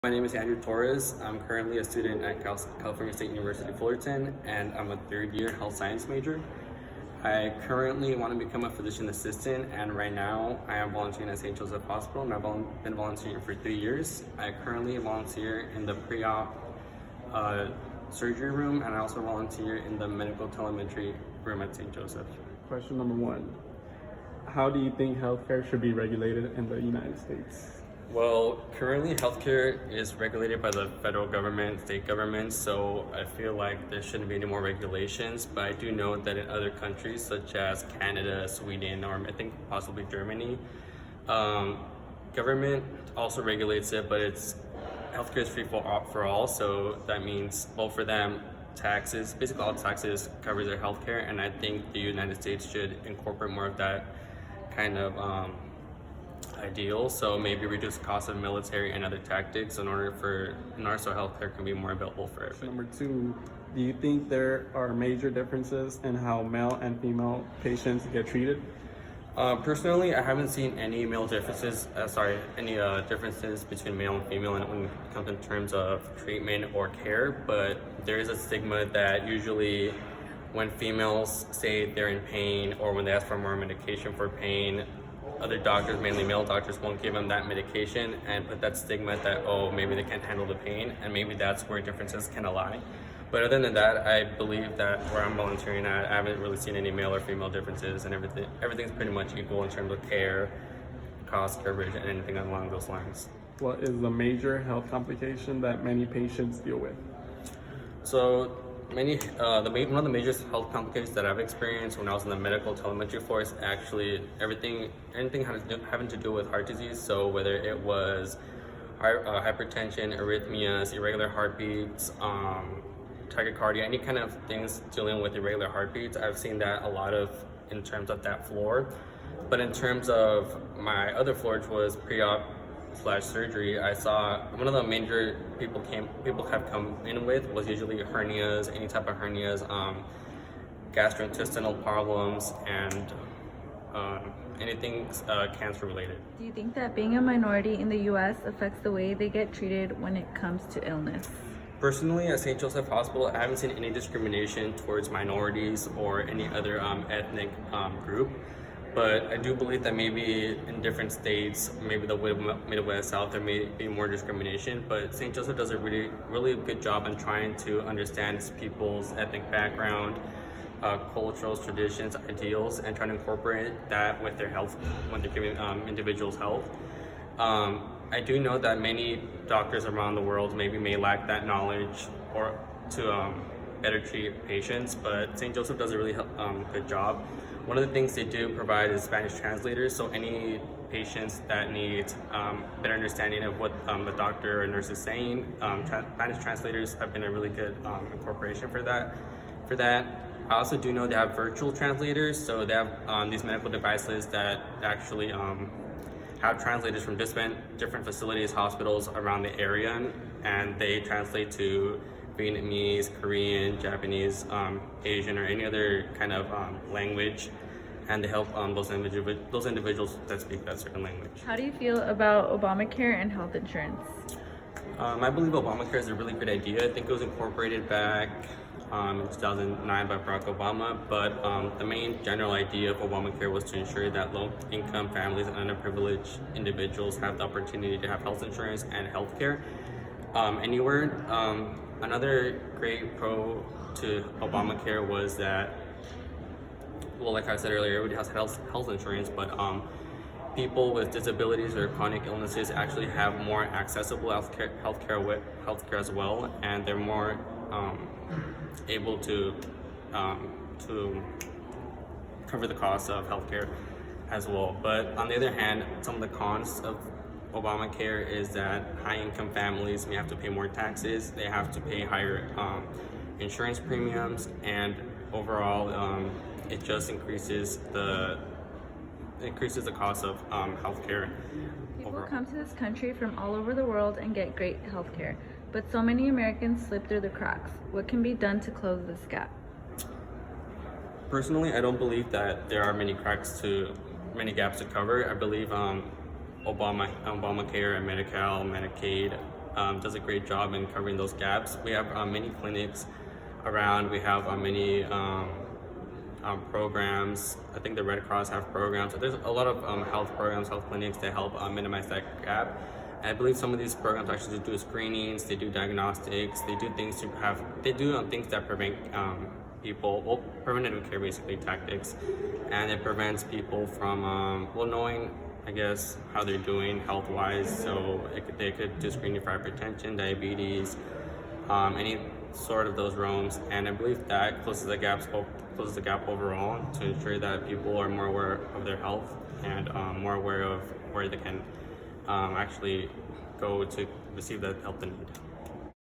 My name is Andrew Torres. I'm currently a student at California State University, Fullerton, and I'm a third-year health science major. I currently want to become a physician assistant, and right now I am volunteering at St. Joseph Hospital, and I've been volunteering for 3 years. I currently volunteer in the pre-op surgery room, and I also volunteer in the medical telemetry room at St. Joseph. Question number one. How do you think healthcare should be regulated in the United States? Well, currently healthcare is regulated by the federal government, state governments, so I feel like there shouldn't be any more regulations, but I do know that in other countries such as Canada, Sweden, or I think possibly Germany, government also regulates it, but healthcare is free for all, so that means, well, for them, taxes, basically all taxes covers their healthcare, and I think the United States should incorporate more of that kind of ideal, so maybe reduce the cost of military and other tactics in order so healthcare can be more available for everybody. Number two, do you think there are major differences in how male and female patients get treated? Personally, I haven't seen any differences between male and female when it comes in terms of treatment or care, but there is a stigma that usually when females say they're in pain or when they ask for more medication for pain, other doctors, mainly male doctors, won't give them that medication and put that stigma that, oh, maybe they can't handle the pain, and maybe that's where differences can lie. But other than that, I believe that where I'm volunteering at, I haven't really seen any male or female differences, and everything's pretty much equal in terms of care, cost, coverage, and anything along those lines. What is the major health complication that many patients deal with? So one of the major health complications that I've experienced when I was in the medical telemetry floor is actually anything having to do with heart disease. So whether it was hypertension, arrhythmias, irregular heartbeats, tachycardia, any kind of things dealing with irregular heartbeats, I've seen that a lot of in terms of that floor. But in terms of my other floor, which was pre-op/surgery, I saw one of the major people have come in with was usually hernias, any type of hernias, gastrointestinal problems, and anything cancer related. Do you think that being a minority in the U.S. affects the way they get treated when it comes to illness? Personally, at St. Joseph Hospital, I haven't seen any discrimination towards minorities or any other ethnic group. But I do believe that maybe in different states, maybe the Midwest, South, there may be more discrimination. But St. Joseph does a really good job in trying to understand people's ethnic background, cultural traditions, ideals, and trying to incorporate that with their health when they're giving individuals health. I do know that many doctors around the world may lack that knowledge or to better treat patients, but St. Joseph does a really good job. One of the things they do provide is Spanish translators, so any patients that need better understanding of what the doctor or nurse is saying, Spanish translators have been a really good incorporation for that. I also do know they have virtual translators, so they have these medical devices that actually have translators from different facilities, hospitals around the area, and they translate to Vietnamese, Korean, Japanese, Asian, or any other kind of language, and they help those individuals that speak that certain language. How do you feel about Obamacare and health insurance? I believe Obamacare is a really good idea. I think it was incorporated back in 2009 by Barack Obama, but the main general idea of Obamacare was to ensure that low-income families and underprivileged individuals have the opportunity to have health insurance and health care anywhere. Another great pro to Obamacare was that, well, like I said earlier, everybody has health insurance, but people with disabilities or chronic illnesses actually have more accessible healthcare as well, and they're more able to cover the cost of healthcare as well. But on the other hand, some of the cons of Obamacare is that high-income families may have to pay more taxes, they have to pay higher insurance premiums, and overall it just increases the cost of healthcare. People come to this country from all over the world and get great healthcare, but so many Americans slip through the cracks. What can be done to close this gap? Personally, I don't believe that there are many gaps to cover. I believe Obamacare and Medi-Cal, Medicaid, does a great job in covering those gaps. We have many clinics around. We have many programs. I think the Red Cross have programs. So there's a lot of health programs, health clinics that help minimize that gap. And I believe some of these programs actually do screenings, they do diagnostics, they do things things that prevent preventative care basically tactics, and it prevents people from knowing, I guess, how they're doing health-wise. So they could do screening for hypertension, diabetes, any sort of those realms, and I believe that closes the gap overall to ensure that people are more aware of their health and more aware of where they can actually go to receive the help they need.